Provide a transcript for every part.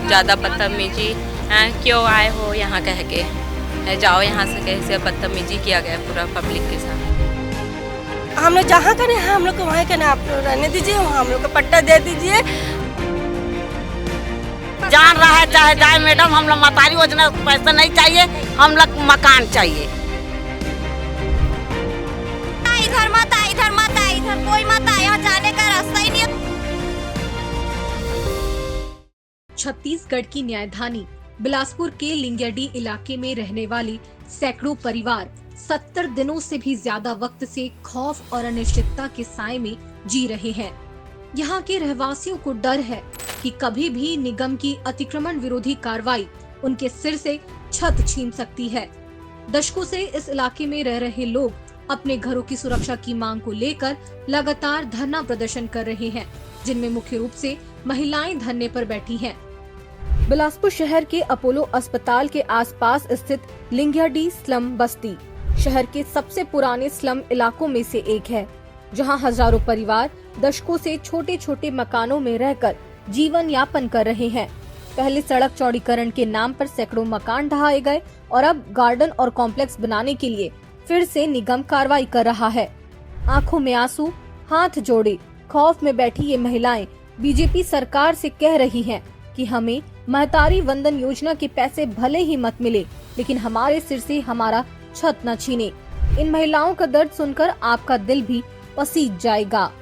ज़्यादा बदतमीजी क्यों आए हो यहाँ कह के जाओ यहाँ से, कैसे बदतमीजी किया गया पूरा पब्लिक के साथ। हम लोग जहाँ का नहीं है हम लोग को वहीं का नहीं, आप लोग रहने दीजिए, वहाँ हम लोग को पट्टा दे दीजिए। जान रहा है चाहे जाए मैडम, हम लोग मतारी योजना पैसा नहीं चाहिए, हम लोग मकान चाहिए। इधर मत आ, इधर मत आ, इधर कोई मत आ, यहाँ जाने का रास्ता ही नहीं है। छत्तीसगढ़ की न्यायधानी बिलासपुर के लिंगियाडी इलाके में रहने वाली सैकड़ों परिवार 70 दिनों से भी ज्यादा वक्त से खौफ और अनिश्चितता के साए में जी रहे हैं। यहाँ के रहवासियों को डर है कि कभी भी निगम की अतिक्रमण विरोधी कार्रवाई उनके सिर से छत छीन सकती है। दशकों से इस इलाके में रह रहे लोग अपने घरों की सुरक्षा की मांग को लेकर लगातार धरना प्रदर्शन कर रहे हैं, जिनमें मुख्य रूप से महिलाएं धरने पर बैठी हैं। बिलासपुर शहर के अपोलो अस्पताल के आसपास स्थित लिंगियाडी स्लम बस्ती शहर के सबसे पुराने स्लम इलाकों में से एक है, जहां हजारों परिवार दशकों से छोटे छोटे मकानों में रहकर जीवन यापन कर रहे हैं। पहले सड़क चौड़ीकरण के नाम पर सैकड़ों मकान ढहाए गए और अब गार्डन और कॉम्प्लेक्स बनाने के लिए फिर से निगम कार्रवाई कर रहा है। आंखों में आंसू, हाथ जोड़े खौफ में बैठी ये महिलाएं बीजेपी सरकार से कह रही हैं कि हमें महतारी वंदन योजना के पैसे भले ही मत मिले, लेकिन हमारे सिर से हमारा छत न छीने। इन महिलाओं का दर्द सुनकर आपका दिल भी पसीज जाएगा।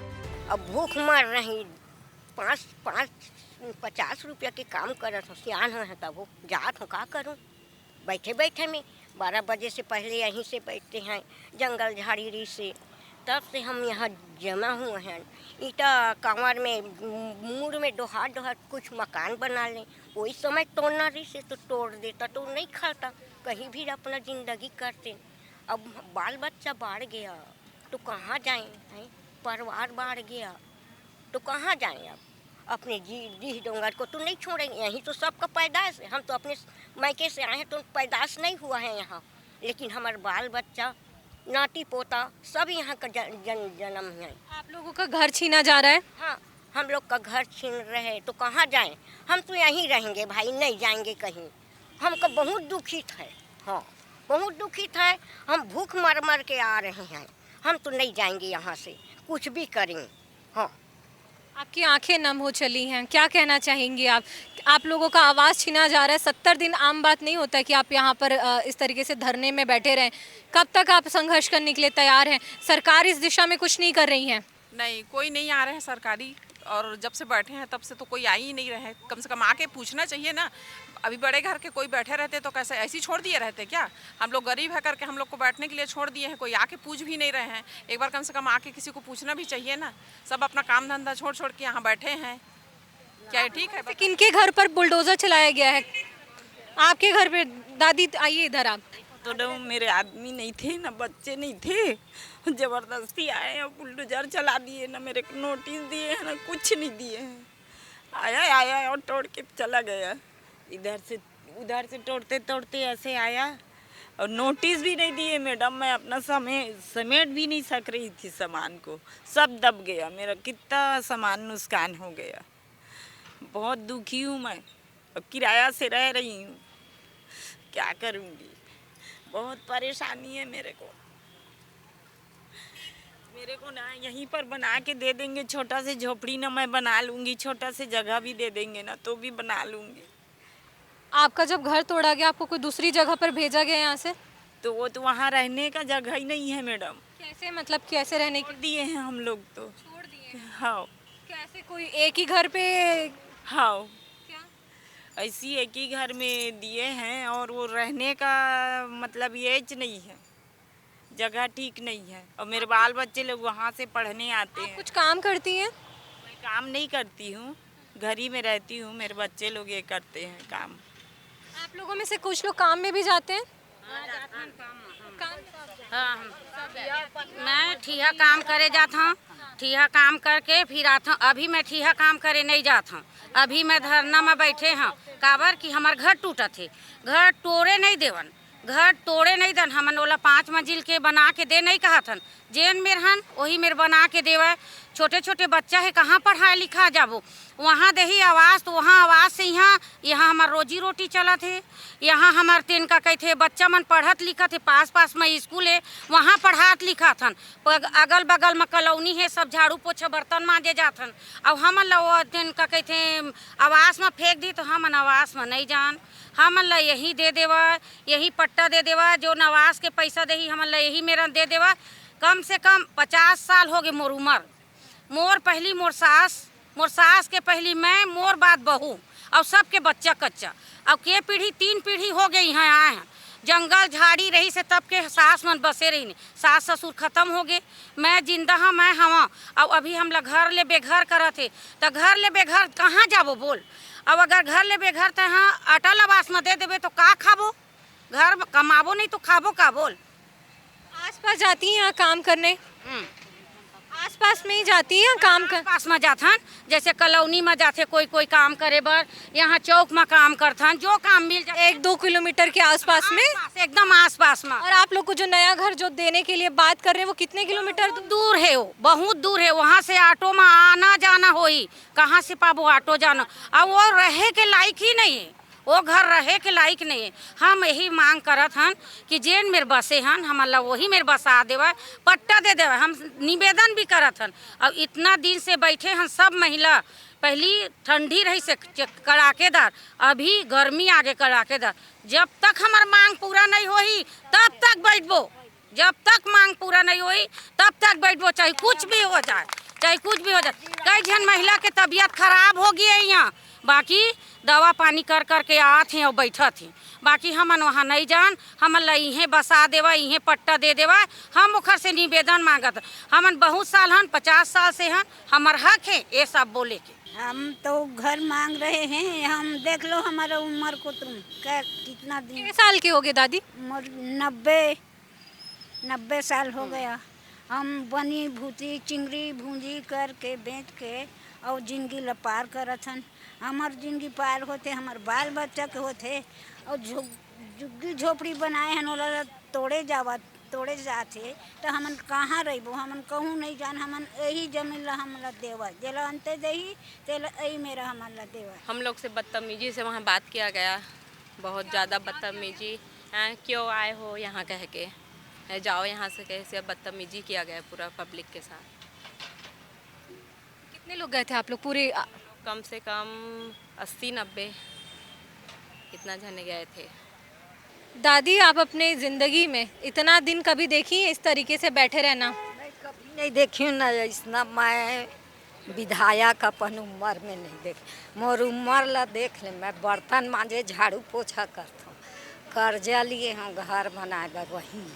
अब भूख मर रही, 50 रुपया के काम करत हो, सियान है तब वो जात हो, का करूं बैठे बैठे में 12 बजे से पहले यहीं से बैठते हैं जंगल झाड़ी से, तब से हम यहाँ जमा हुए हैं। ईटा कांवर में मूड में डोहार कुछ मकान बना लें, वही समय तोड़ना रही से तो तोड़ देता तो नहीं खाता, कहीं भी अपना जिंदगी करते। अब बाल बच्चा बढ़ गया तो कहाँ जाएं हैं, परिवार बढ़ गया तो कहाँ जाएं। अब अपने जी डोंगर को तो नहीं छोड़ेंगे, यहीं तो सबका पैदाश है। हम तो अपने मायके से आए हैं तो पैदाश नहीं हुआ है यहाँ, लेकिन हमारे बाल बच्चा नाती पोता सब यहाँ का जन्म है। आप लोगों का घर छीना जा रहा है? हाँ, हम लोग का घर छीन रहे तो कहाँ जाएं। हम तो यहीं रहेंगे भाई, नहीं जाएंगे कहीं। हमको बहुत दुखित है, हाँ बहुत दुखित है। हम भूख मर मर के आ रहे हैं, हम तो नहीं जाएंगे यहाँ से, कुछ भी करें। हाँ, आपकी आंखें नम हो चली हैं, क्या कहना चाहेंगे आप लोगों का आवाज़ छीना जा रहा है। 70 दिन आम बात नहीं होता है कि आप यहाँ पर इस तरीके से धरने में बैठे रहें। कब तक आप संघर्ष करने के लिए तैयार हैं? सरकार इस दिशा में कुछ नहीं कर रही है? नहीं, कोई नहीं आ रहे हैं सरकारी, और जब से बैठे हैं तब से तो कोई आ ही नहीं रहे। कम से कम आके पूछना चाहिए ना। अभी बड़े घर के कोई बैठे रहते तो कैसे ऐसे ही छोड़ दिए रहते क्या? हम लोग गरीब है करके हम लोग को बैठने के लिए छोड़ दिए हैं, कोई आके पूछ भी नहीं रहे हैं। एक बार कम से कम आके किसी को पूछना भी चाहिए ना। सब अपना काम धंधा छोड़ छोड़ के यहाँ बैठे हैं, क्या ठीक है? किनके घर पर बुलडोजर चलाया गया है? आपके घर पे? दादी आइए इधर आप। तो न मेरे आदमी नहीं थे, ना बच्चे नहीं थे, जबरदस्ती आए और बुलडोजर चला दिए, ना मेरे को नोटिस दिए हैं ना कुछ नहीं दिए हैं। आया और तोड़ के चला गया। इधर से उधर से तोड़ते तोड़ते ऐसे आया और नोटिस भी नहीं दिए मैडम। मैं अपना समेट भी नहीं सक रही थी सामान को, सब दब गया मेरा, कितना सामान नुकसान हो गया। बहुत दुखी हूँ मैं, अब किराया से रह रही हूँ, क्या करूँगी, बहुत परेशानी है मेरे को ना। यहीं पर बना के दे देंगे छोटा से झोपड़ी ना, मैं बना लूँगी, छोटा से जगह भी दे देंगे ना तो भी बना लूँगी। आपका जब घर तोड़ा गया आपको कोई दूसरी जगह पर भेजा गया यहाँ से? तो वो तो वहाँ रहने का जगह ही नहीं है मैडम। कैसे, मतलब कैसे रहने छोड़ दिए हैं हम लोग तो। छोड़ दिए? हाँ। कैसे, कोई एक ही घर पे? हाँ, क्या ऐसी एक ही घर में दिए हैं और वो रहने का मतलब ये नहीं है, जगह ठीक नहीं है। और मेरे बाल बच्चे लोग वहाँ से पढ़ने आते हैं। कुछ काम करती हैं? मैं काम नहीं करती हूँ, घर ही में रहती हूँ, मेरे बच्चे लोग ये करते हैं काम। आप लोगों में से कुछ लोग काम में भी जाते हैं? हाँ, मैं ठिया काम करे जाता हूँ, ठिया काम करके फिर आता हूँ। अभी मैं ठिया काम करे नहीं जाता हूँ, अभी मैं धरना में बैठे हैं। काबर कि हमार घर टूटा थे, घर तोड़े नहीं देवन, घर तोड़े नहीं दन। हमन ओला 5 मंजिल के बना के दे नहीं कहा थन, जेन मेर हन वही मेर बना के देवे। छोटे छोटे बच्चा है कहाँ पढ़ाए लिखा जाबो, वहाँ दही आवाज़ तो वहाँ आवाज़ से यहाँ हमार रोजी रोटी चलत है। यहाँ हमार तेन का कहते बच्चा मन पढ़त लिखत है, पास पास में स्कूल है, वहाँ पढ़ात लिखत हन। अगल बगल में कलौनी है, सब झाड़ू पोछा बर्तन मांजे जात हन। अब हमन ला तेन का कहते आवास में फेंक दी तो हमन आवास में नहीं जान, हमन ला यही दे देवा, यही पट्टा दे देवा, जो नवास के पैसा देही हमन ला यही मेरा दे देवा। कम से कम 50 साल हो गए मोर उम्र। मोर पहली मोर सास के पहली मैं, मोर बाद बहू और सबके बच्चा कच्चा। अब के पीढ़ी 3 पीढ़ी हो गई यहाँ आए हैं। जंगल झाड़ी रही से तब के सास मन बसे रही, सास ससुर खत्म हो गए, मैं जिंदा हाँ मैं हवा। अब अभी हम लोग घर ले बेघर करत है तो घर ले बेघर कहाँ जाबो बोल। अब अगर घर ले बेघर तो हाँ अटल आवास में दे देवे तो का खाबो, घर कमाबो नहीं तो खाबो का बोल। आसपास जाती हैं यहाँ काम करने? आसपास में ही जाती है काम कर? पास में जाथन, जैसे कलौनी में जाते कोई काम करे बर, यहाँ चौक में काम करथन, जो काम मिल जाए। 1-2 किलोमीटर के आसपास में? एकदम आसपास में। और आप लोग को जो नया घर जो देने के लिए बात कर रहे हैं वो कितने किलोमीटर दूर है? वो बहुत दूर है, वहाँ से ऑटो में आना जाना होई, कहाँ से पाबो ऑटो जाना। अब वो रहे के लायक ही नहीं है, वो घर रहे के लायक नहीं है। हम यही मांग करत हन कि जेन मेरे बसे हन हमारा वही मेरे बसा देवा, पट्टा दे देवा। हम निवेदन भी करत हन। अब इतना दिन से बैठे हन सब महिला, पहली ठंडी रही से कड़ाकेदार, अभी गर्मी आगे कड़ाकेदार। जब तक हमार मांग पूरा नहीं होई तब तक बैठबो, जब तक मांग पूरा नहीं होई तब तक बैठबो, चाहे कुछ भी हो जाए, चाहे कुछ भी हो जाए। कई जन महिला के तबीयत खराब हो गई है यहाँ, बाकी दवा पानी कर के आत हैं और बैठत हैं। बाकी हमन वहाँ नहीं जान, हमन ला इहें बसा देवा, इहें पट्टा दे देवा। हम ओखर से निवेदन मांगत, हमन बहुत साल हन, 50 साल से हन, हमार हक है ये सब बोले के। हम तो घर मांग रहे हैं। हम देख लो हमारा उम्र को, तुम कितना दिन। कितने साल के हो गए दादी? 90 साल हो गया। हम बनी भूती चिंगड़ी भूंजी करके बेच के और जिंदगी ला पार करत हन। हमार जिंदगी पार होते, हमार बाल बच्चा के होते, और झुग्गी झोपड़ी बनाए हैं ओला तोड़े जाते तो हमन कहाँ रहिबो, हमन कहूँ नहीं जान। हमन यही जमीन ला हमला देवा, जेला अंते दही तेला यही मेरा हमला देवा। हम लोग से बदतमीजी से वहाँ बात किया गया, बहुत ज़्यादा बदतमीजी। क्यों आए हो यहाँ कह के, जाओ यहाँ से कैसे, बदतमीजी किया गया पूरा पब्लिक के साथ। कितने लोग गए थे आप लोग पूरे? कम से कम 80-90 इतना जने गए थे। दादी आप अपने ज़िंदगी में इतना दिन कभी देखी है इस तरीके से बैठे रहना? मैं कभी नहीं देखी ना इतना। मैं विधायक अपन उम्र में नहीं देखी, मोर उम्र ला देख ले। मैं बर्तन मांजे झाड़ू पोछा करता हूँ, कर्जा लिए हम घर बनाए बर, वही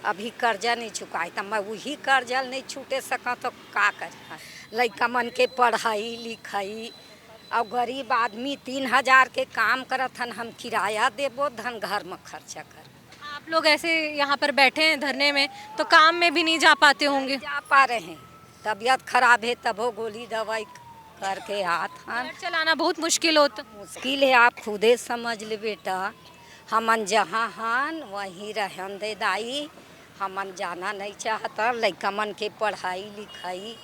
अभी कर्जा नहीं चुकाई तो मैं वही कर्जा नहीं छूटे सका तो का कर। लड़का मन के पढ़ाई लिखाई, और गरीब आदमी 3000 के काम करत हन, हम किराया देबो धन घर में खर्चा कर। आप लोग ऐसे यहाँ पर बैठे हैं धरने में तो काम में भी नहीं जा पाते होंगे? जा पा रहे हैं, तबीयत खराब है तब वो गोली दवाई करके आत हन। घर चलाना बहुत मुश्किल होता। मुश्किल है, आप खुदे समझ ले बेटा। हमन जहाँ हन वहीं रहन दे दाई, हमन जाना नहीं चाहता। लड़का मन के पढ़ाई लिखाई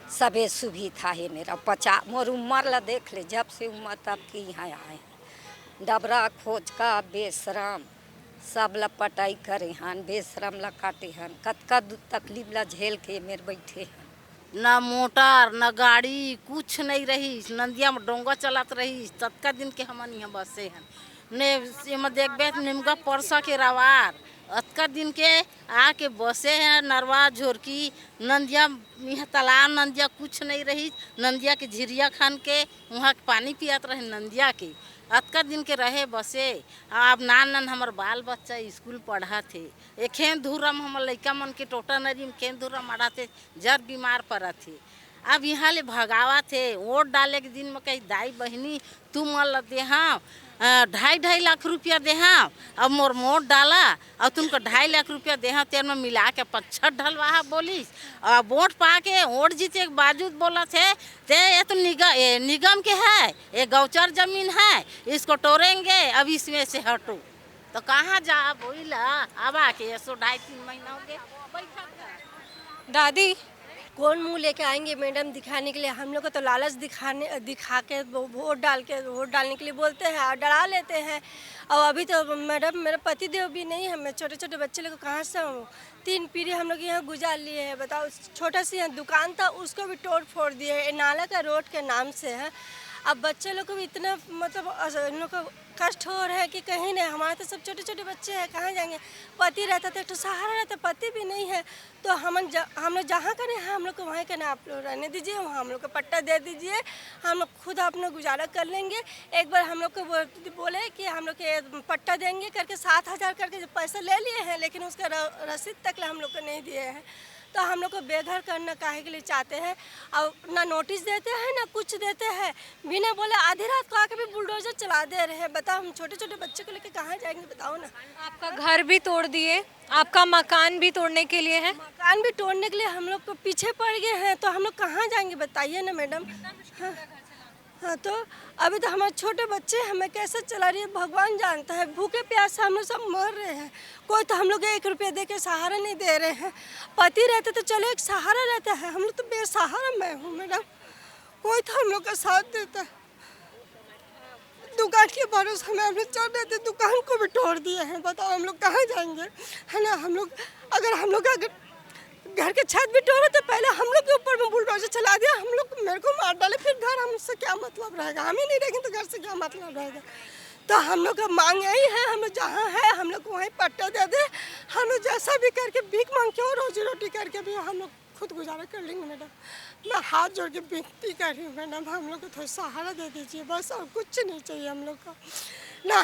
सबे सुविधा है मेरा। 50 मोर उम्र ला देख ले, जब से उम्र तब के यहाँ आए हैं। डबरा खोज का बेशरम सब ला पटाई करे हन, बेशरम ला काटे हन, कतका तकलीफ ला झेल के मेरे बैठे हन। ना मोटर ना गाड़ी कुछ नहीं रही, नंदिया में डोंगा चलात रही। तत्का दिन के हमन यहाँ बसे हैं ने देखबे निमगा परसा के रवार अतका दिन के आके बसे हैं। नरवा झोरकी नंदिया यहाँ तालाब नंदिया कुछ नहीं रही, नंदिया के झिरिया खान के वहाँ पानी पियात रहे नंदिया के। अतका दिन के रहे बसे। अब नान हमार बाल बच्चा स्कूल पढ़ा थे। एक खेन धूरम हमार लड़का मन के टोटा नरी में खेन धूरम मरा थे, जर बीमार पड़ा थे। अब यहाँ ले भगावा थे। वोट डाले के दिन में कही दाई बहनी तू मन दे हाँ 2.5 लाख रुपया दे हाँ, अब मोर वोट डाला और तुमको 2.5 लाख रुपया दे हाँ, तेर में मिला के 5-6 ढलवा बोलिस। और वोट पा के वोट जीते के बावजूद बोला थे ते ये तो निगम के है, ये गौचर जमीन है, इसको तोड़ेंगे, अब इसमें से हटो। तो कहाँ जा बोला अब आके 2.5-3 महीना हो गए बैठा। दादी कौन मुंह लेके आएंगे मैडम दिखाने के लिए? हम लोग को तो लालच दिखा के वोट डालने के लिए बोलते हैं और डरा लेते हैं। और अभी तो मैडम मेरा पति देव भी नहीं है, मैं छोटे छोटे बच्चे लोग को कहाँ से 3 पीढ़ी हम लोग यहाँ गुजार लिए हैं। बताओ, छोटा सी यहाँ दुकान था उसको भी तोड़ फोड़ दिए है, नाला का रोड के नाम से है। अब बच्चे लोग को भी इतना मतलब इन लोग को कष्ट हो रहा है कि कहीं नहीं। हमारे तो सब छोटे छोटे बच्चे हैं, कहाँ जाएंगे? पति रहता था तो सहारा रहता, पति भी नहीं है तो हम लोग जहाँ करें हम लोग को वहीं करना। आप लोग रहने दीजिए, वहाँ हम लोग को पट्टा दे दीजिए, हम लोग खुद अपना गुजारा कर लेंगे। एक बार हम लोग को बोले कि हम लोग के पट्टा देंगे करके 7,000 करके जो पैसा ले लिए हैं, लेकिन उसका रसीद तक हम लोग को नहीं दिए हैं। तो हम लोग को बेघर करना काहे के लिए चाहते हैं? और ना नोटिस देते हैं ना कुछ देते हैं, बिना बोले आधी रात को आके भी बुलडोजर चला दे रहे हैं। बताओ, हम छोटे छोटे बच्चे को लेके कहाँ जाएंगे? बताओ ना। आपका घर भी तोड़ दिए, आपका मकान भी तोड़ने के लिए है? मकान भी तोड़ने के लिए हम लोग को पीछे पड़ गए हैं, तो हम लोग कहाँ जाएंगे बताइए ना मैडम। हाँ, तो अभी तो हमारे छोटे बच्चे हमें कैसे चला रही है भगवान जानता है। भूखे प्यास से हम लोग सब मर रहे हैं। कोई तो हम लोग 1 रुपया दे के सहारा नहीं दे रहे हैं। पति रहते तो चलो एक सहारा रहता है, हम लोग तो बेसहारा मैं हूँ मैडम। कोई तो हम लोग का साथ देता है। दुकान के भरोसे में हम लोग चल रहे थे, दुकान को भी तोड़ दिए हैं। बताओ हम लोग कहाँ जाएंगे? है ना, हम लोग अगर घर के छत भी तोड़े तो पहले हम लोग के ऊपर में बुलडोजर चला दिया, हम लोग मेरे को मार डाले, फिर घर हमसे क्या मतलब रहेगा? हम ही नहीं रहेंगे तो घर से क्या मतलब रहेगा? तो हम लोग का मांग यही है, हम लोग जहाँ है हम लोग को वहीं पट्टा दे दे। हम लोग जैसा भी करके भीख मांग के और रोजी रोटी करके भी हम लोग खुद गुजारा कर लेंगे मैडम। मैं हाथ जोड़ के विनती कर रही हूँ मैडम, हम लोग को थोड़ा सहारा दे दीजिए बस, और कुछ नहीं चाहिए हम लोग को। ना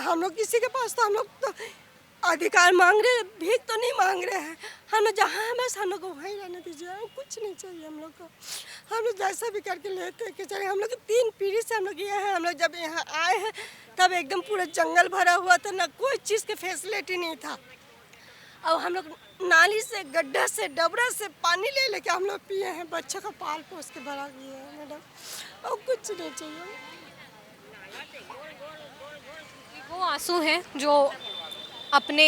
हम लोग किसी के पास तो हम लोग तो अधिकार मांग रहे हैं, भीख तो नहीं मांग रहे हैं। हम लोग जहाँ है बस हम लोग को वहीं रहने दीजिए, कुछ नहीं चाहिए हम लोग को। हम लोग जैसा भी करके लेते कि चले, हम लोग 3 पीढ़ी से हम लोग ये हैं। हम लोग जब यहाँ आए हैं तब एकदम पूरा जंगल भरा हुआ था, ना कोई चीज़ की फैसिलिटी नहीं था। और हम लोग नाली से, गड्ढा से, डबरा से पानी ले लेके हम लोग पिए हैं, बच्चों का पाल पोस के बड़ा किए हैं मैडम, और कुछ नहीं चाहिए। वो आंसू हैं जो अपने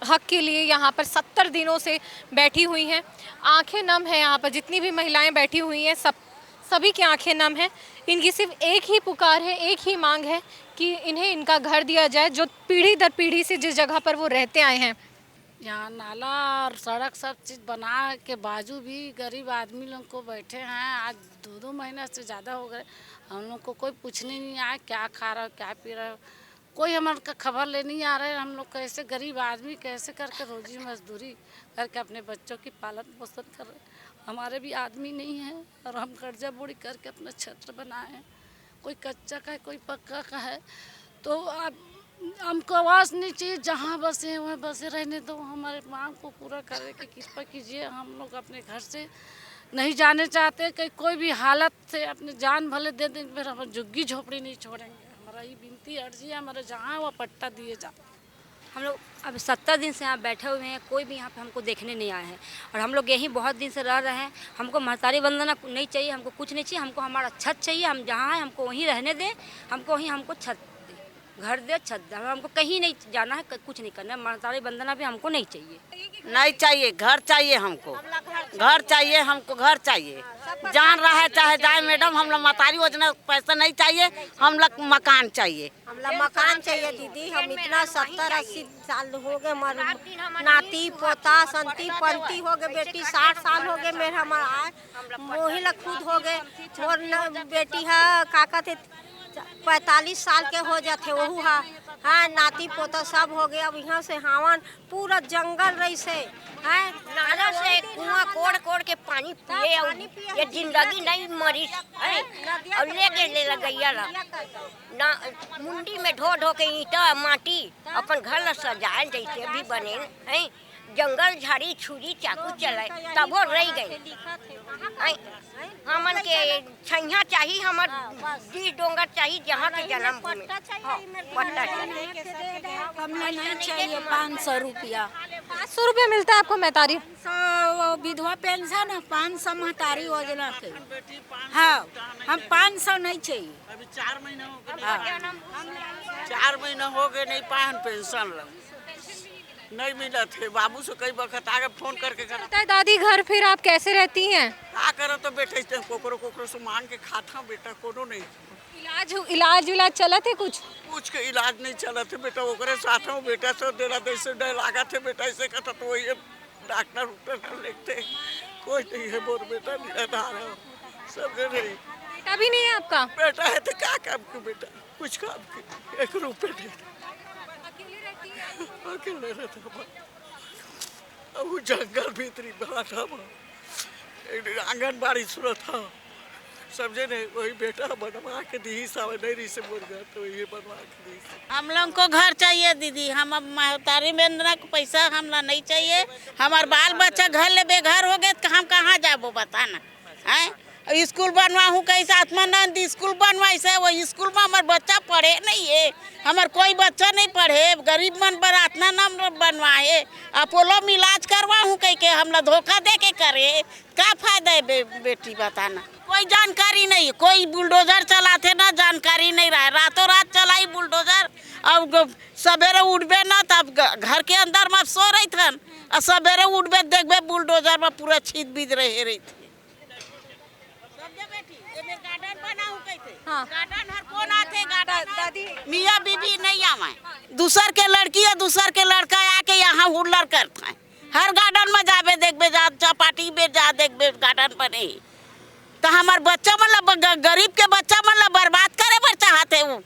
हक के लिए यहाँ पर 70 दिनों से बैठी हुई हैं। आंखें नम हैं, यहाँ पर जितनी भी महिलाएं बैठी हुई हैं सभी की आंखें नम हैं। इनकी सिर्फ एक ही पुकार है, एक ही मांग है कि इन्हें इनका घर दिया जाए, जो पीढ़ी दर पीढ़ी से जिस जगह पर वो रहते आए हैं। यहाँ नाला और सड़क सब चीज़ बना के बाजू भी गरीब आदमी लोग को बैठे हैं। आज 2-2 महीना से ज़्यादा हो गए, हम लोग को कोई पूछने नहीं आया क्या खा रहे हो क्या पी रहे हो, कोई हमारे का खबर लेने नहीं आ रहे। हम लोग कैसे गरीब आदमी कैसे करके रोजी मजदूरी करके अपने बच्चों की पालन पोषण कर रहे। हमारे भी आदमी नहीं है और हम कर्जा बोड़ी करके अपना छत्र बनाए हैं। कोई कच्चा का है, कोई पक्का का है। तो अब हमको आवाज़ नहीं चाहिए, जहाँ बसे हैं वहाँ बसे रहने दो। हमारे मांग को पूरा करने की कृपा कीजिए। हम लोग अपने घर से नहीं जाने चाहते कि कोई भी हालत से अपने जान भले दे दें, फिर हम झुग्गी झोपड़ी नहीं छोड़ेंगे। हमारा ये विनती अर्जी है, हमारे जहाँ वो पट्टा दिए जाए। हम लोग अब 70 दिन से यहाँ बैठे हुए हैं, कोई भी यहाँ पे हमको देखने नहीं आया है और हम लोग यहीं बहुत दिन से रह रहे हैं। हमको महतारी वंदना नहीं चाहिए, हमको कुछ नहीं चाहिए, हमको हमारा छत चाहिए। हम जहाँ हैं हमको वहीं रहने दें, हमको वहीं हमको छत दे, घर दे, छत दे। हमको कहीं नहीं जाना है, कुछ नहीं करना है। महतारी वंदना भी हमको नहीं चाहिए, नहीं चाहिए। घर चाहिए हमको, घर चाहिए हमको, घर चाहिए। जान रहा है चाहे जाए मैडम, हम लोग महतारी योजना पैसा नहीं चाहिए, हम लोग मकान चाहिए। हम लोग मकान चाहिए दीदी। हम इतना 70-80 साल हो गए, नाती पोता संती पंती हो गए, बेटी 60 साल हो गए मेरे, हमारा मोहिला खुद हो गए। मोर बेटी है काका थे 45 साल के हो जाते वहू है। हाँ, नाती पोता सब हो गए। अब यहाँ से हावन पूरा जंगल रही से है, नाला से कुआं कोड़ कोड़ के पानी पिए और ये जिंदगी नहीं मरी है। और ले लगैया ना मुंडी में ढो ढो के ईंटा माटी अपन घर ला सजाए जैसे भी बने हैं। जंगल झाड़ी छुरी चाकू चलाए तबो रह गए। हमन के छैया चाहिए, हमार दी डोंगर चाहिए, जहाँ के जन्म भूमि पट्टा चाहिए। हमें नहीं चाहिए 500 रुपया। 500 रुपया मिलता है आपको महतारी? 500 विधवा पेंशन है, 500 महतारी योजना के। हाँ, हम 500 नहीं चाहिए। अभी 4 महीना हो गए, 4 महीना हो गए नहीं पाए पेंशन। नहीं मिला थे। बाबू से कई वक्त आगे फोन करके पता है दादी, घर फिर आप कैसे रहती हैं? का करो तो बेटा कोकरो से मांग के खाता बेटा, कोनो नहीं। इलाज चला थे कुछ के इलाज नहीं चला थे बेटा, ओकरे साथ में बेटा से देला जैसे डर लगा थे बेटा, ऐसे कहता तो वही डॉक्टर उक्टर लिखते, कोई नहीं है मोर बेटा, निराधार है सब नहीं। बेटा भी नहीं है आपका? बेटा है तो क्या काम के बेटा, कुछ काम के 1 रुपये नहीं। अकेले रहता अब वो जंगल भीतरी बड़ा था, आंगनबाड़ी सूरत था, समझे नहीं। वही बेटा बनवा के दी सावधानी से मुर्गा, तो ये बनवा के दी। हम लोग को घर चाहिए दीदी, हम अब महतारी में को पैसा हमला नहीं चाहिए। हमारे बाल बच्चा घर ले बेघर हो गए तो हम कहाँ जाबो बताना है। स्कूल बनवाऊँ कैसे, आत्मानंद स्कूल बनवाई से, वो स्कूल में हमारे बच्चा पढ़े नहीं है, हमारे कोई बच्चा नहीं पढ़े, गरीब मन पर इतना नाम बनवाए। अपोलो में इलाज करवाऊँ कह के हमला धोखा दे के करे, क्या फायदा है बेटी बताना। कोई जानकारी नहीं, कोई बुलडोजर चलाते ना, जानकारी नहीं रहा, रातों रात चलाई बुलडोजर। अब सवेरे उठबे ना तब घर के अंदर में सो रही थन, और सवेरे उठबे देखबे बुलडोजर में पूरा छीत बीज रही थी। दादी मियाँ बीबी नहीं आवे, दूसर के लड़की है दूसर के लड़का आके यहाँ हुल्लड़ करता है। हर गार्डन में जाबे देखबे, जा चौपाटी में जा देखबे गार्डन पर नहीं। तो हमारे बच्चा मतलब गरीब के बच्चा मतलब बर्बाद करे पर चाहते वो।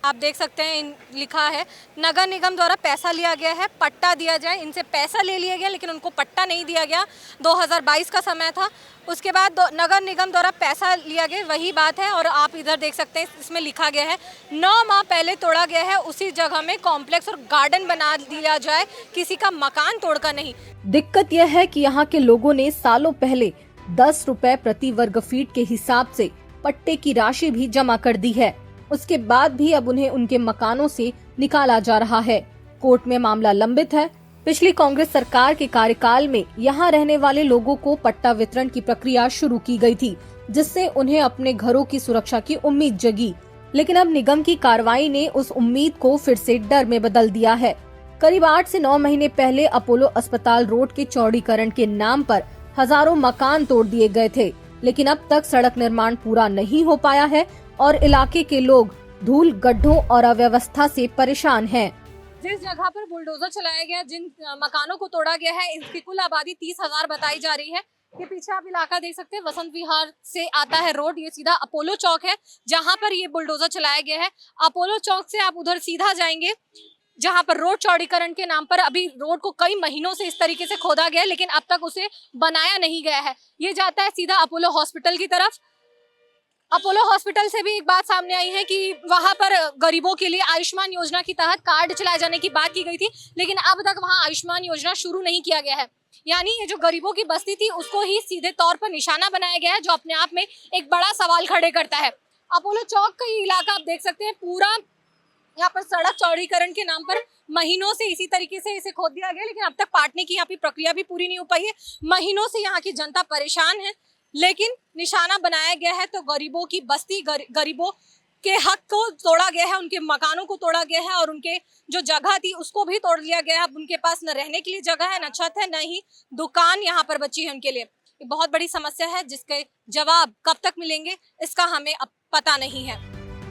आप देख सकते हैं लिखा है नगर निगम द्वारा पैसा लिया गया है, पट्टा दिया जाए। इनसे पैसा ले लिया गया लेकिन उनको पट्टा नहीं दिया गया। 2022 का समय था, उसके बाद नगर निगम द्वारा पैसा लिया गया, वही बात है। और आप इधर देख सकते हैं इसमें लिखा गया है 9 माह पहले तोड़ा गया है, उसी जगह में कॉम्प्लेक्स और गार्डन बना दिया जाए, किसी का मकान तोड़कर नहीं। दिक्कत यह है कि यहाँ के लोगों ने सालों पहले 10 रुपए प्रति वर्ग फीट के हिसाब से पट्टे की राशि भी जमा कर दी है। उसके बाद भी अब उन्हें उनके मकानों से निकाला जा रहा है। कोर्ट में मामला लंबित है। पिछली कांग्रेस सरकार के कार्यकाल में यहाँ रहने वाले लोगों को पट्टा वितरण की प्रक्रिया शुरू की गई थी, जिससे उन्हें अपने घरों की सुरक्षा की उम्मीद जगी। लेकिन अब निगम की कार्रवाई ने उस उम्मीद को फिर से डर में बदल दिया है। करीब 8 से 9 महीने पहले अपोलो अस्पताल रोड के चौड़ीकरण के नाम पर हजारों मकान तोड़ दिए गए थे, लेकिन अब तक सड़क निर्माण पूरा नहीं हो पाया है और इलाके के लोग धूल, गड्ढों और अव्यवस्था से परेशान हैं। जिस जगह पर बुलडोजर चलाया गया, जिन मकानों को तोड़ा गया है, इसकी कुल आबादी 30,000 बताई जा रही है। ये पीछे आप इलाका देख सकते हैं, वसंत विहार से आता है रोड, ये सीधा अपोलो चौक है जहां पर ये बुलडोजर चलाया गया है। अपोलो चौक से आप उधर सीधा जाएंगे जहां पर रोड चौड़ीकरण के नाम पर अभी रोड को कई महीनों से इस तरीके से खोदा गया है, लेकिन अब तक उसे बनाया नहीं गया है। ये जाता है सीधा अपोलो हॉस्पिटल की तरफ। अपोलो हॉस्पिटल से भी एक बात सामने आई है कि वहां पर गरीबों के लिए आयुष्मान योजना के तहत कार्ड चलाए जाने की बात की गई थी, लेकिन अब तक वहां आयुष्मान योजना शुरू नहीं किया गया है। यानी ये जो गरीबों की बस्ती थी उसको ही सीधे तौर पर निशाना बनाया गया है, जो अपने आप में एक बड़ा सवाल खड़े करता है। अपोलो चौक का ये इलाका आप देख सकते हैं, पूरा यहाँ पर सड़क चौड़ीकरण के नाम पर महीनों से इसी तरीके से इसे खोद दिया गया, लेकिन अब तक पाटने की यहाँ पे प्रक्रिया भी पूरी नहीं हो पाई है। महीनों से यहाँ की जनता परेशान है, लेकिन निशाना बनाया गया है तो गरीबों की बस्ती, गरीबों के हक को तोड़ा गया है, उनके मकानों को तोड़ा गया है और उनके जो जगह थी उसको भी तोड़ लिया गया है। अब उनके पास न रहने के लिए जगह है, न छत है, न ही दुकान यहाँ पर बची है उनके लिए। ये बहुत बड़ी समस्या है जिसके जवाब कब तक मिलेंगे इसका हमें अब पता नहीं है।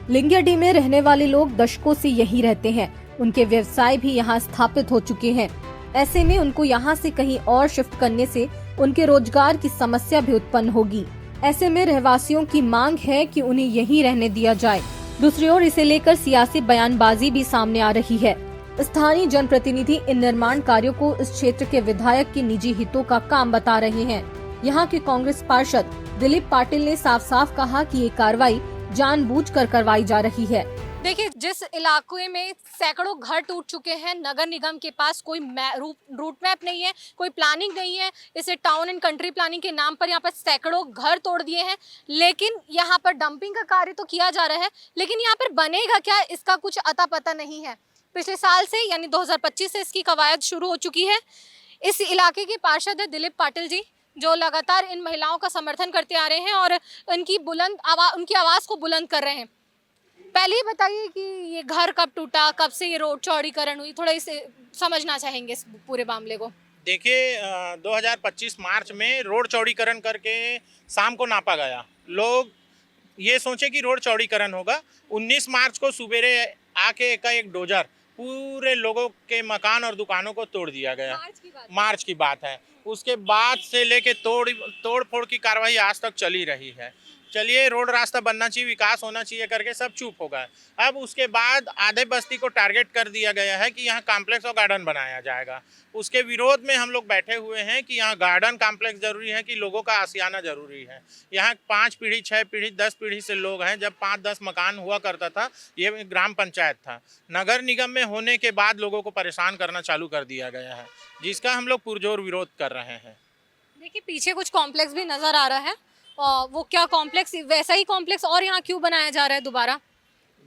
लिंगियाडी में रहने वाले लोग दशकों से यहीं रहते हैं, उनके व्यवसाय भी यहाँ स्थापित हो चुके हैं। ऐसे में उनको यहाँ से कहीं और शिफ्ट करने से उनके रोजगार की समस्या भी उत्पन्न होगी। ऐसे में रहवासियों की मांग है कि उन्हें यहीं रहने दिया जाए। दूसरी ओर इसे लेकर सियासी बयानबाजी भी सामने आ रही है। स्थानीय जनप्रतिनिधि इन निर्माण कार्यों को इस क्षेत्र के विधायक के निजी हितों का काम बता रहे हैं। यहाँ के कांग्रेस पार्षद दिलीप पाटिल ने साफ साफ कहा कि ये कार्रवाई जानबूझकर करवाई जा रही है। देखिए, जिस इलाके में सैकड़ों घर टूट चुके हैं, नगर निगम के पास कोई रूट मैप नहीं है, कोई प्लानिंग नहीं है। इसे टाउन एंड कंट्री प्लानिंग के नाम पर यहाँ पर सैकड़ों घर तोड़ दिए हैं, लेकिन यहाँ पर डंपिंग का कार्य तो किया जा रहा है, लेकिन यहाँ पर बनेगा क्या इसका कुछ अता पता नहीं है। पिछले साल से यानी 2025 से इसकी कवायद शुरू हो चुकी है। इस इलाके के पार्षद है दिलीप पाटिल जी, जो लगातार इन महिलाओं का समर्थन करते आ रहे हैं और उनकी आवाज़ को बुलंद कर रहे हैं। पहले ही बताइए कि ये घर कब टूटा, कब से ये रोड चौड़ीकरण हुई, थोड़ा इसे समझना चाहेंगे इस पूरे मामले को। देखिए 2025 मार्च में रोड चौड़ीकरण करके शाम को नापा गया। लोग ये सोचे कि रोड चौड़ीकरण होगा। 19 मार्च को सुबेरे आके एक डोजर पूरे लोगों के मकान और दुकानों को तोड़ दिया गया। मार्च की बात है। उसके बाद से लेके तोड़ फोड़ की कार्रवाई आज तक चली रही है। चलिए रोड रास्ता बनना चाहिए, विकास होना चाहिए करके सब चुप हो गए। अब उसके बाद आधे बस्ती को टारगेट कर दिया गया है कि यहाँ कॉम्प्लेक्स और गार्डन बनाया जाएगा। उसके विरोध में हम लोग बैठे हुए हैं कि यहाँ गार्डन कॉम्प्लेक्स जरूरी है कि लोगों का आशियाना जरूरी है। यहाँ 5 पीढ़ी 6 पीढ़ी 10 पीढ़ी से लोग हैं। जब 5-10 मकान हुआ करता था, ये ग्राम पंचायत था। नगर निगम में होने के बाद लोगों को परेशान करना चालू कर दिया गया है, जिसका हम लोग पुरजोर विरोध कर रहे हैं। देखिए पीछे कुछ कॉम्प्लेक्स भी नजर आ रहा है, वो क्या कॉम्प्लेक्स, वैसा ही कॉम्प्लेक्स और यहाँ क्यों बनाया जा रहा है दोबारा?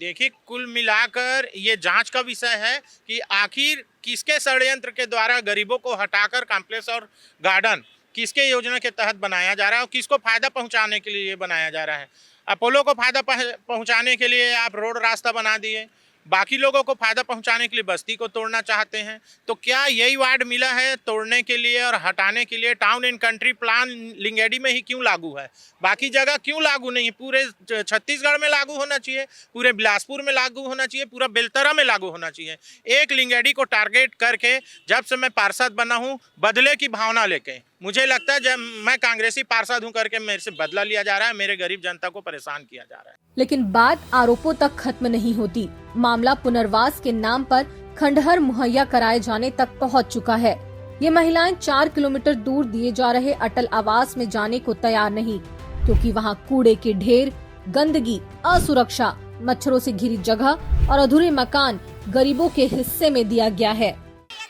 देखिए कुल मिलाकर ये जांच का विषय है कि आखिर किसके षड्यंत्र के द्वारा गरीबों को हटाकर कॉम्प्लेक्स और गार्डन किसके योजना के तहत बनाया जा रहा है और किसको फायदा पहुंचाने के लिए ये बनाया जा रहा है। अपोलो को फायदा पहुंचाने के लिए आप रोड रास्ता बना दिए, बाकी लोगों को फायदा पहुंचाने के लिए बस्ती को तोड़ना चाहते हैं। तो क्या यही वार्ड मिला है तोड़ने के लिए और हटाने के लिए? टाउन एंड कंट्री प्लान लिंगेडी में ही क्यों लागू है, बाकी जगह क्यों लागू नहीं? पूरे छत्तीसगढ़ में लागू होना चाहिए, पूरे बिलासपुर में लागू होना चाहिए, पूरा बेलतरा में लागू होना चाहिए। एक लिंगेडी को टारगेट करके जब से मैं पार्षद बना हूँ, बदले की भावना लेके मुझे लगता है जब मैं कांग्रेसी पार्षद हूँ करके मेरे से बदला लिया जा रहा है, मेरे गरीब जनता को परेशान किया जा रहा है। लेकिन बात आरोपों तक खत्म नहीं होती। मामला पुनर्वास के नाम पर खंडहर मुहैया कराए जाने तक पहुंच चुका है। ये महिलाएं 4 किलोमीटर दूर दिए जा रहे अटल आवास में जाने को तैयार नहीं, क्योंकि वहां कूड़े के ढेर, गंदगी, असुरक्षा, मच्छरों से घिरी जगह और अधूरे मकान गरीबों के हिस्से में दिया गया है।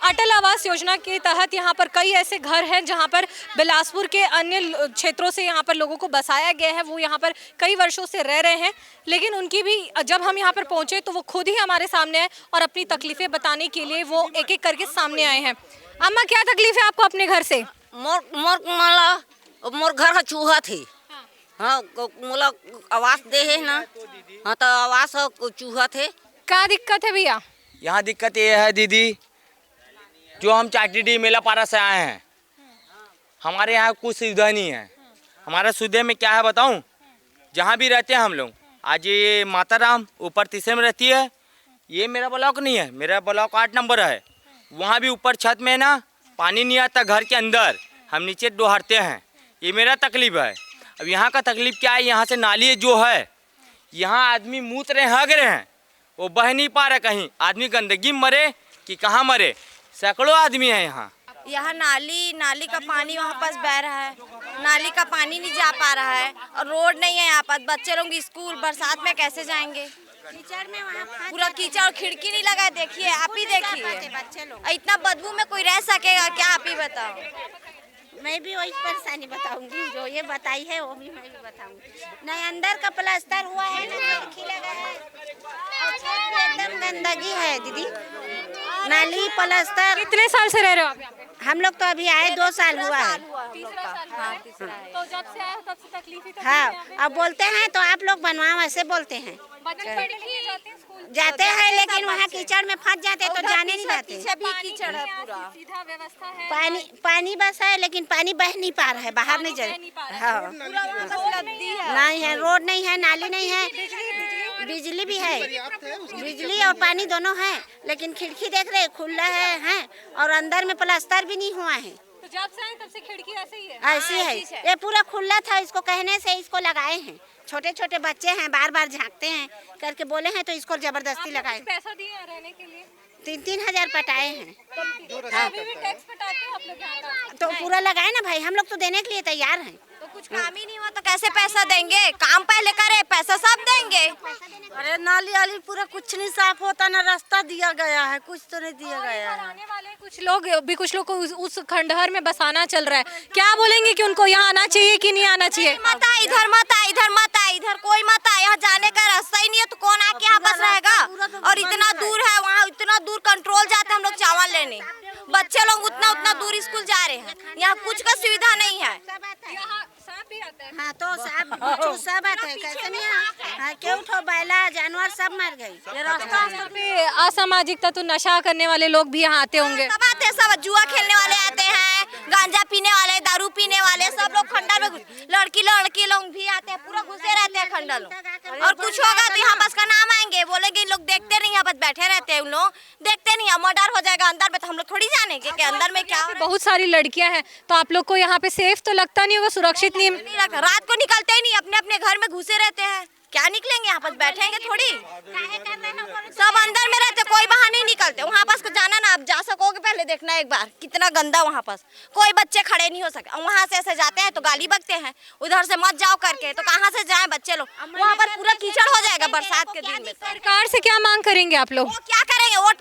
अटल आवास योजना के तहत यहाँ पर कई ऐसे घर हैं जहाँ पर बिलासपुर के अन्य क्षेत्रों से यहाँ पर लोगों को बसाया गया है। वो यहाँ पर कई वर्षों से रह रहे हैं, लेकिन उनकी भी जब हम यहाँ पर पहुँचे तो वो खुद ही हमारे सामने आए और अपनी तकलीफें बताने के लिए वो एक एक करके सामने आए हैं। अम्मा क्या तकलीफ है आपको अपने घर से? मोर घर का चूहा थी। हाँ मोला आवास दे है ना। हाँ तो आवास चूहा थे। क्या दिक्कत है भैया? यहाँ दिक्कत ये है दीदी, जो हम चाटीडी मेला पारा से आए हैं, हमारे यहाँ कुछ सुविधा नहीं है। हमारे सुविधा में क्या है बताऊं? जहाँ भी रहते हैं हम लोग, आज ये माता राम ऊपर तीसरे में रहती है। ये मेरा ब्लॉक नहीं है, मेरा ब्लॉक 8 नंबर है। वहाँ भी ऊपर छत में ना पानी नहीं आता घर के अंदर, हम नीचे डोहरते हैं। ये मेरा तकलीफ है। अब यहाँ का तकलीफ क्या है, यहाँ से नाली जो है, यहाँ आदमी मूत रहे हग रहे हैं, वो बह नहीं पा रहे। कहीं आदमी गंदगी में मरे कि कहाँ मरे, सैकड़ों आदमी है यहाँ। यहाँ नाली का पानी वहाँ पास बह रहा है, नाली का पानी नहीं जा पा रहा है और रोड नहीं है यहाँ पर। बच्चे लोग स्कूल बरसात में कैसे जाएंगे? कीचड़ में वहाँ पूरा कीचड़ और खिड़की नहीं लगा है। देखिए आप ही देखिए, बच्चे लोग इतना बदबू में कोई रह सकेगा क्या? आप ही बताओ। मैं भी वही परेशानी बताऊंगी जो ये बताई है, वो भी मैं भी बताऊंगी। नहीं अंदर का प्लास्टर हुआ है ना, खिड़की लगा है और छत पे एकदम गंदगी है दीदी। नाली प्लास्टर। कितने साल से रह रहे हो आप यहाँ पे? हम लोग तो अभी आए 2 साल हुआ है। तो जब से आए तब से तकलीफ ही हाँ, अब बोलते हैं तो आप लोग बनवाओ, ऐसे बोलते हैं। जाते हैं लेकिन वहाँ कीचड़ में फंस जाते तो जाने नहीं देते। कीचड़ है पूरा, सीधा व्यवस्था है। पानी बस है लेकिन पानी बह नहीं पा रहा है, बाहर नहीं जा रहा। हाँ नहीं है, रोड नहीं है, नाली नहीं है, बिजली भी है, बिजली और पानी दोनों है, लेकिन खिड़की देख रहे खुला है और अंदर में प्लास्टर भी नहीं हुआ है। तो जब से आए तब से खिड़की ऐसे ही है? ऐसी है, ये पूरा खुला था, इसको कहने से इसको लगाए हैं। छोटे छोटे बच्चे हैं, बार बार झांकते हैं करके बोले हैं तो इसको जबरदस्ती लगाए। पैसा दिए हैं रहने के लिए? 3-3 हजार पटाए हैं। अभी भी टैक्स पटाते हो आप लोग यहाँ का? तो पूरा लगाए ना भाई, हम लोग तो देने के लिए तैयार हैं। तो कुछ काम ही नहीं हुआ तो कैसे पैसा देंगे? काम पहले करे, पैसा सब देंगे। अरे नाली वाली पूरा कुछ नहीं साफ होता, ना रास्ता दिया गया है, कुछ तो नहीं दिया गया है। आने वाले कुछ लोग को उस खंडहर में बसाना चल रहा है। क्या बोलेंगे कि उनको यहाँ आना चाहिए कि नहीं आना चाहिए? मत आ इधर, मत आ इधर, मत आ इधर, कोई मत आ। यहाँ जाने का रास्ता ही नहीं है तो कौन आके यहाँ बस रहेगा? और इतना दूर है, वहाँ इतना दूर कंट्रोल जाते हम लोग चावल लेने, बच्चे लोग उतना दूर स्कूल जा रहे हैं। यहाँ कुछ का सुविधा नहीं है। यहाँ सांप भी आता है। हाँ तो सब बात है कैसे नहीं हाँ क्यों ठो बैला जानवर सब मर गई। ये रास्ता पे असामाजिक तत्व नशा करने वाले लोग भी यहाँ आते होंगे। सब आते हैं, सब जुआ खेलने वाले आते हैं, गांजा पीने वाले, दारू पीने वाले, सब लोग खंडर में लड़की लोग भी आते हैं, पूरा घुसे रहते हैं खंडर में। और कुछ होगा तो यहाँ बस का नाम आएंगे, बोलेंगे लोग देखते नहीं, यहाँ बस बैठे रहते हैं, उन लोग देखते नहीं, मर्डर हो जाएगा अंदर में तो हम लोग थोड़ी जानेंगे कि अंदर में क्या हो रहा है। बहुत सारी लड़कियां हैं, तो आप लोग को यहाँ पे सेफ तो लगता नहीं होगा, सुरक्षित नहीं रात को निकलते ही नहीं, अपने अपने घर में घुसे रहते हैं, क्या निकलेंगे यहाँ पर बैठेंगे थोड़ी, सब अंदर में रहते, कोई बाहर नहीं निकलते। वहाँ पास जाना ना, आप जा सकोगे, पहले देखना एक बार कितना गंदा वहाँ पास, कोई बच्चे खड़े नहीं हो सके। वहाँ से ऐसे जाते हैं तो गाली बकते हैं, उधर से मत जाओ करके, तो कहाँ से जाएं बच्चे लोग, वहाँ पर पूरा कीचड़ हो जाएगा बरसात के दिन में। सरकार से क्या मांग करेंगे आप लोग? क्या करेंगे, वोट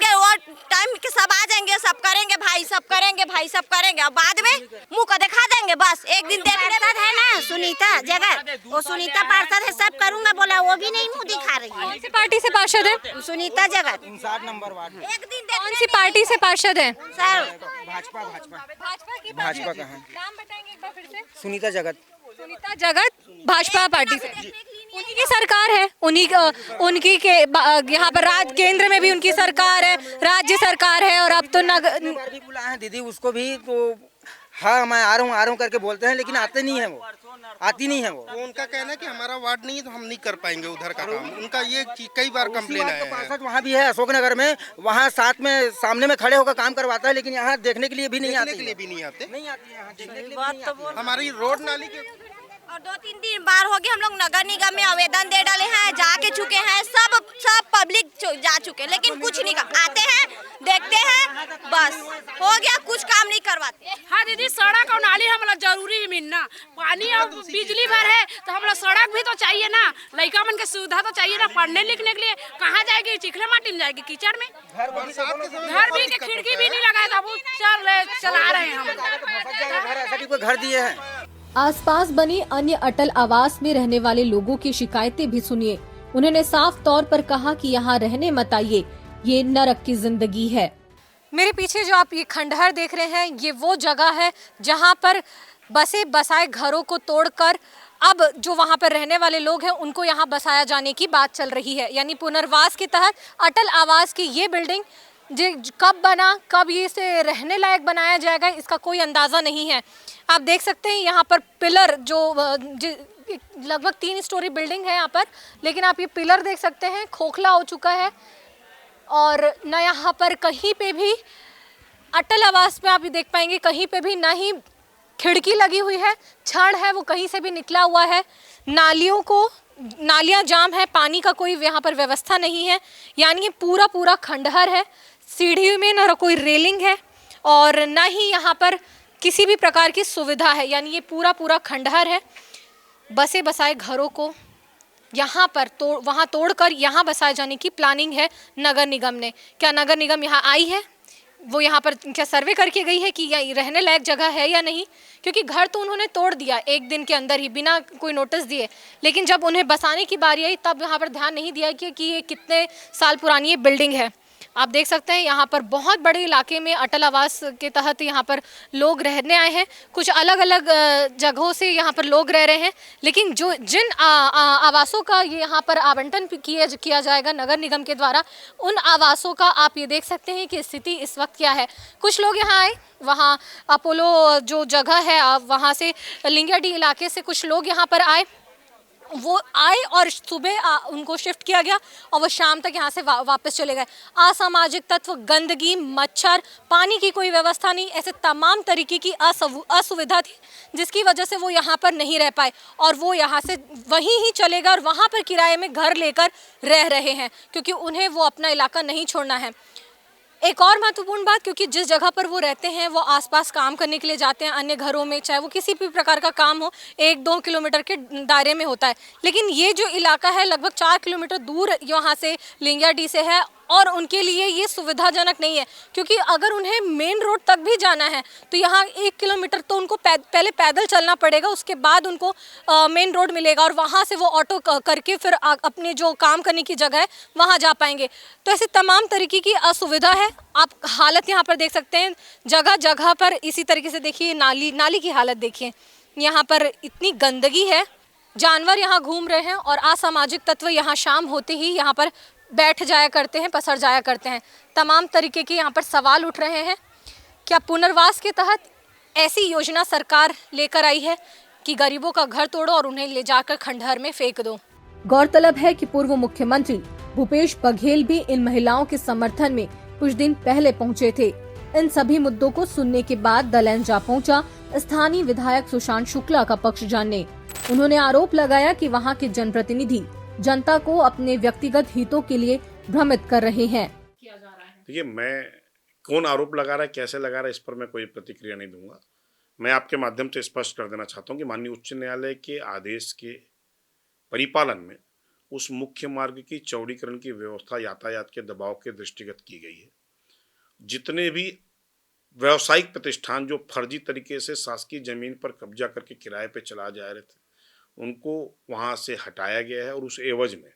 टाइम के सब आ जाएंगे, सब करेंगे भाई, सब करेंगे भाई, सब करेंगे, अब बाद में मुँह को दिखा देंगे, बस एक दिन देखने है ना सुनीता जगत, वो सुनीता पार्षद है, सब करूँगा बोला, वो भी नहीं मुँह दिखा रही है। कौन सी पार्टी से पार्षद है? सुनीता जगत 59 नंबर वार्ड में। एक दिन कौन सी पार्टी से पार्षद है? सर भाजपा की भाजपा का है। नाम बताएंगे एक बार फिर से? सुनीता जगत भाजपा पार्टी से, उन्हीं की सरकार है, उनकी के यहाँ पर राज्य केंद्र में भी उनकी सरकार है, राज्य सरकार है, और अब तो भी बुलाए हैं दीदी उसको भी, तो हाँ मैं आ रहा हूँ करके बोलते हैं, लेकिन आते नहीं है, वो आती नहीं है। वो उनका कहना है कि हमारा वार्ड नहीं है तो हम नहीं कर पाएंगे उधर का काम, उनका ये कई बार कंप्लेन आया है। पार्षद वहाँ भी है अशोकनगर में, वहाँ साथ में सामने में खड़े होकर काम करवाता है, लेकिन यहाँ देखने के लिए भी नहीं आते, नहीं आते यहाँ देखने के लिए नहीं आते। हमारी रोड नाली के और 2-3 बार हो गए हम लोग नगर निगम में आवेदन दे डाले हैं, जाके चुके हैं, सब पब्लिक जा चुके हैं, लेकिन कुछ नहीं कर आते हैं, देखते हैं, बस हो गया, कुछ काम नहीं करवाते। हाँ दीदी, सड़क और नाली हमारा जरूरी है मिलना, पानी और बिजली भर है तो हमारा सड़क भी तो चाहिए ना, लड़का मन के सुविधा तो चाहिए ना, पढ़ने लिखने के लिए कहाँ जाएगी, चिखले माटी में जाएगी, कीचड़ में, घर भी के खिड़की भी नहीं लगाया था, वो चला रहे हैं हम, घर दिए हैं। आसपास बने अन्य अटल आवास में रहने वाले लोगों की शिकायतें भी सुनिए। उन्होंने साफ तौर पर कहा कि यहाँ रहने मत आइए, ये नरक की जिंदगी है। मेरे पीछे जो आप ये खंडहर देख रहे हैं, ये वो जगह है जहाँ पर बसे बसाए घरों को तोड़कर अब जो वहाँ पर रहने वाले लोग हैं उनको यहाँ बसाया जाने की बात चल रही है। यानी पुनर्वास के तहत अटल आवास की ये बिल्डिंग कब बना, कब ये इसे रहने लायक बनाया जाएगा, इसका कोई अंदाज़ा नहीं है। आप देख सकते हैं यहाँ पर पिलर जो लगभग 3 स्टोरी बिल्डिंग है यहाँ पर, लेकिन आप ये पिलर देख सकते हैं खोखला हो चुका है, और न यहाँ पर कहीं पे भी अटल आवास में आप ये देख पाएंगे कहीं पे भी ना ही खिड़की लगी हुई है, छड़ है वो कहीं से भी निकला हुआ है, नालियाँ जाम है, पानी का कोई यहाँ पर व्यवस्था नहीं है। यानी ये पूरा खंडहर है, सीढ़ी में ना कोई रेलिंग है और ना ही यहाँ पर किसी भी प्रकार की सुविधा है। यानी ये पूरा खंडहर है। बसे बसाए घरों को यहाँ पर वहाँ तोड़कर यहाँ बसाए जाने की प्लानिंग है नगर निगम ने। क्या नगर निगम यहाँ आई है, वो यहाँ पर क्या सर्वे करके गई है कि यह रहने लायक जगह है या नहीं? क्योंकि घर तो उन्होंने तोड़ दिया एक दिन के अंदर ही बिना कोई नोटिस दिए, लेकिन जब उन्हें बसाने की बारी आई तब यहाँ पर ध्यान नहीं दिया कि ये कितने साल पुरानी ये बिल्डिंग है। आप देख सकते हैं यहाँ पर बहुत बड़े इलाके में अटल आवास के तहत यहाँ पर लोग रहने आए हैं। कुछ अलग अलग जगहों से यहाँ पर लोग रह रहे हैं, लेकिन जिन आवासों का ये यहाँ पर आवंटन किया जाएगा नगर निगम के द्वारा, उन आवासों का आप ये देख सकते हैं कि स्थिति इस वक्त क्या है। कुछ लोग यहाँ आए, वहाँ अपोलो जो जगह है वहाँ से लिंगियाडी इलाके से कुछ लोग यहाँ पर आए, वो आए और सुबह उनको शिफ्ट किया गया और वो शाम तक यहाँ से वापस चले गए। असामाजिक तत्व, गंदगी, मच्छर, पानी की कोई व्यवस्था नहीं, ऐसे तमाम तरीके की असुविधा थी जिसकी वजह से वो यहाँ पर नहीं रह पाए और वो यहाँ से वहीं ही चले गए और वहाँ पर किराए में घर लेकर रह रहे हैं क्योंकि उन्हें वो अपना इलाका नहीं छोड़ना है। एक और महत्वपूर्ण बात, क्योंकि जिस जगह पर वो रहते हैं वो आसपास काम करने के लिए जाते हैं अन्य घरों में, चाहे वो किसी भी प्रकार का काम हो, 1-2 किलोमीटर के दायरे में होता है। लेकिन ये जो इलाका है लगभग 4 किलोमीटर दूर यहाँ से लिंगियाडी से है और उनके लिए ये सुविधाजनक नहीं है, क्योंकि अगर उन्हें मेन रोड तक भी जाना है तो यहाँ 1 किलोमीटर तो उनको पहले पैदल चलना पड़ेगा, उसके बाद उनको मेन रोड मिलेगा और वहाँ से वो ऑटो करके फिर अपने जो काम करने की जगह है वहाँ जा पाएंगे। तो ऐसे तमाम तरीके की असुविधा है। आप हालत यहाँ पर देख सकते हैं, जगह जगह पर इसी तरीके से देखिए, नाली की हालत देखिए, यहाँ पर इतनी गंदगी है, जानवर यहाँ घूम रहे हैं और असामाजिक तत्व यहाँ शाम होते ही यहाँ पर बैठ जाया करते हैं, पसर जाया करते हैं। तमाम तरीके के यहाँ पर सवाल उठ रहे हैं। क्या पुनर्वास के तहत ऐसी योजना सरकार लेकर आई है कि गरीबों का घर तोड़ो और उन्हें ले जाकर खंडहर में फेंक दो? गौरतलब है कि पूर्व मुख्यमंत्री भूपेश बघेल भी इन महिलाओं के समर्थन में कुछ दिन पहले पहुंचे थे। इन सभी मुद्दों को सुनने के बाद दलेंस जा पहुंचा स्थानीय विधायक सुशांत शुक्ला का पक्ष जानने। उन्होंने आरोप लगाया कि वहां के जनप्रतिनिधि जनता को अपने व्यक्तिगत हितों के लिए भ्रमित कर रहे हैं। देखिए, मैं कौन आरोप लगा रहा है, कैसे लगा रहा है, इस पर मैं कोई प्रतिक्रिया नहीं दूंगा। मैं आपके माध्यम से स्पष्ट कर देना चाहता हूं कि माननीय उच्च न्यायालय के आदेश के परिपालन में उस मुख्य मार्ग की चौड़ीकरण की व्यवस्था यातायात के दबाव के दृष्टिगत की गई है। जितने भी व्यावसायिक प्रतिष्ठान जो फर्जी तरीके से शासकीय जमीन पर कब्जा करके किराए पे चला जा रहे थे, उनको वहां से हटाया गया है और उस एवज में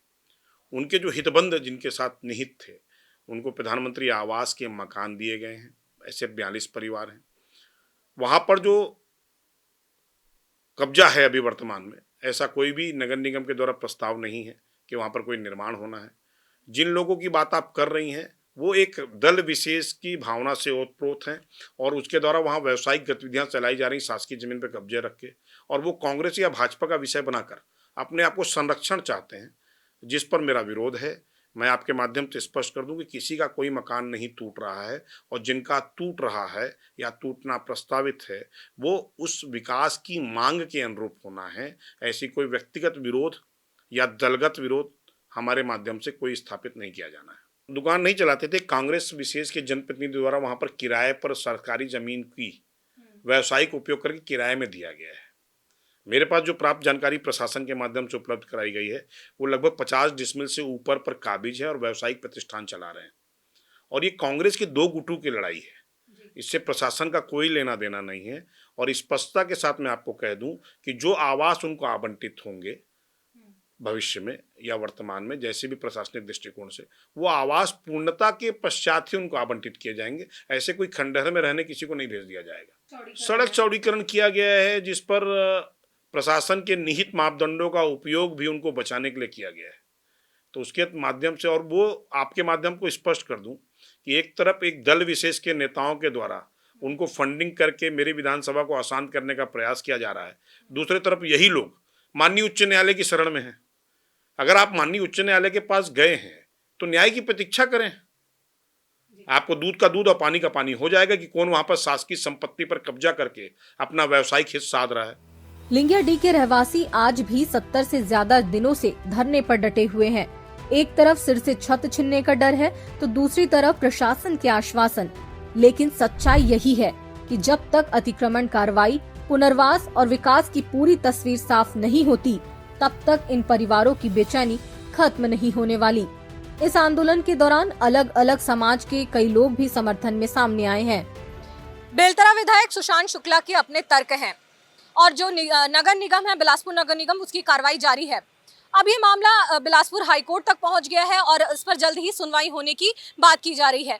उनके जो हितबंध जिनके साथ निहित थे, उनको प्रधानमंत्री आवास के मकान दिए गए हैं। ऐसे 42 परिवार हैं। वहां पर जो कब्जा है अभी वर्तमान में, ऐसा कोई भी नगर निगम के द्वारा प्रस्ताव नहीं है कि वहां पर कोई निर्माण होना है। जिन लोगों की बात आप कर रही हैं वो एक दल विशेष की भावना से ओतप्रोत हैं और उसके द्वारा वहां व्यावसायिक गतिविधियां चलाई जा रही शासकीय जमीन पर कब्जे रख के, और वो कांग्रेस या भाजपा का विषय बनाकर अपने आप को संरक्षण चाहते हैं, जिस पर मेरा विरोध है। मैं आपके माध्यम से स्पष्ट कर दूं कि किसी का कोई मकान नहीं टूट रहा है, और जिनका टूट रहा है या टूटना प्रस्तावित है वो उस विकास की मांग के अनुरूप होना है। ऐसी कोई व्यक्तिगत विरोध या दलगत विरोध हमारे माध्यम से कोई स्थापित नहीं किया जाना है। दुकान नहीं चलाते थे, कांग्रेस विशेष के जनप्रतिनिधि द्वारा वहां पर किराए पर सरकारी जमीन की व्यावसायिक उपयोग करके किराए में दिया गया है। मेरे पास जो प्राप्त जानकारी प्रशासन के माध्यम से उपलब्ध कराई गई है वो लगभग 50 डिसमिल से ऊपर पर काबिज है और व्यावसायिक प्रतिष्ठान चला रहे हैं। और ये कांग्रेस की दो गुटों की लड़ाई है, इससे प्रशासन का कोई लेना देना नहीं है। और स्पष्टता के साथ मैं आपको कह दूं कि जो आवास उनको आवंटित होंगे भविष्य में या वर्तमान में, जैसे भी प्रशासनिक दृष्टिकोण से, वो आवास पूर्णता के पश्चात ही उनको आवंटित किए जाएंगे। ऐसे कोई खंडहर में रहने किसी को नहीं भेज दिया जाएगा। सड़क चौड़ीकरण किया गया है जिस पर प्रशासन के निहित मापदंडों का उपयोग भी उनको बचाने के लिए किया गया है। तो उसके माध्यम से, और वो आपके माध्यम को स्पष्ट कर दूं कि एक तरफ एक दल विशेष के नेताओं के द्वारा उनको फंडिंग करके मेरी विधानसभा को आसान करने का प्रयास किया जा रहा है, दूसरी तरफ यही लोग माननीय उच्च न्यायालय की शरण में हैं। अगर आप माननीय उच्च न्यायालय के पास गए हैं तो न्याय की प्रतीक्षा करें। आपको दूध का दूध और पानी का पानी हो जाएगा कि कौन वहां पर शासकीय संपत्ति पर कब्जा करके अपना व्यावसायिक हित साध रहा है। लिंगियाडीह के रहवासी आज भी 70 से ज्यादा दिनों से धरने पर डटे हुए हैं। एक तरफ सिर से छत छिनने का डर है तो दूसरी तरफ प्रशासन के आश्वासन। लेकिन सच्चाई यही है कि जब तक अतिक्रमण कार्रवाई, पुनर्वास और विकास की पूरी तस्वीर साफ नहीं होती, तब तक इन परिवारों की बेचैनी खत्म नहीं होने वाली। इस आंदोलन के दौरान अलग अलग समाज के कई लोग भी समर्थन में सामने आए हैं। बेलतरा विधायक सुशांत शुक्ला के अपने तर्क हैं और जो नगर निगम है, बिलासपुर नगर निगम, उसकी कार्रवाई जारी है। अब ये मामला बिलासपुर हाईकोर्ट तक पहुंच गया है और इस पर जल्द ही सुनवाई होने की बात की जा रही है।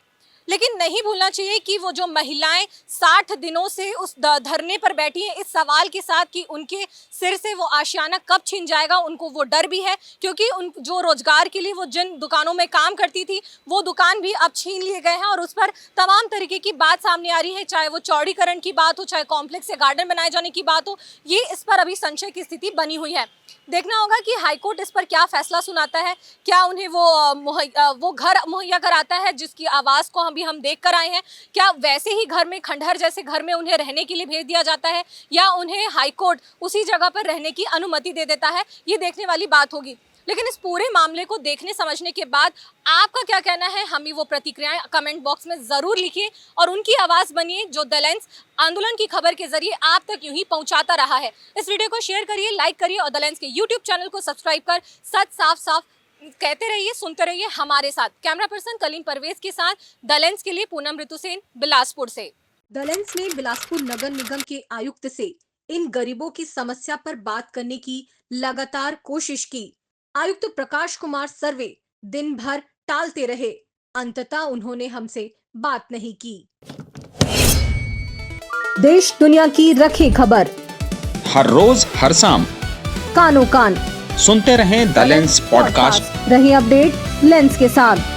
लेकिन नहीं भूलना चाहिए कि वो जो महिलाएं 60 दिनों से उस धरने पर बैठी हैं, इस सवाल के साथ कि उनके सिर से वो आशियाना कब छिन जाएगा, उनको वो डर भी है। क्योंकि उन जो रोजगार के लिए वो जिन दुकानों में काम करती थी वो दुकान भी अब छीन लिए गए हैं और उस पर तमाम तरीके की बात सामने आ रही है, चाहे वो चौड़ीकरण की बात हो, चाहे कॉम्प्लेक्स से गार्डन बनाए जाने की बात हो। ये इस पर अभी संशय की स्थिति बनी हुई है। देखना होगा कि हाईकोर्ट इस पर क्या फैसला सुनाता है। क्या उन्हें वो घर मुहैया कराता है जिसकी आवाज़ को हम देख कर आए हैं? क्या वैसे ही घर में, खंडहर जैसे घर में उन्हें रहने के लिए भेज दिया जाता है, या उन्हें हाईकोर्ट उसी जगह पर रहने की अनुमति दे देता है? ये देखने वाली बात होगी। लेकिन इस पूरे मामले को देखने समझने के बाद आपका क्या कहना है, हमें वो प्रतिक्रियाएं कमेंट बॉक्स में ज़रूर लिखिए और उनकी आवाज़ बनिए जो दलेंस आंदोलन की खबर के जरिए आप तक यूं ही पहुंचाता रहा है। इस वीडियो को शेयर करिए, लाइक करिए और दलेंस के यूट्यूब चैनल को सब्सक्राइब कर सच साफ साफ कहते रहिए, सुनते रहिए हमारे साथ। कैमरा पर्सन कलीम परवेज के साथ दलेंस के लिए पूनम ऋतु सेन, बिलासपुर से। दलेंस ने बिलासपुर नगर निगम के आयुक्त से इन गरीबों की समस्या पर बात करने की लगातार कोशिश की। आयुक्त प्रकाश कुमार सर्वे दिन भर टालते रहे। अंततः उन्होंने हमसे बात नहीं की। देश दुनिया की रखें खबर, हर रोज हर शाम कानो कान सुनते रहें द लेंस पॉडकास्ट। रहे अपडेट लेंस के साथ।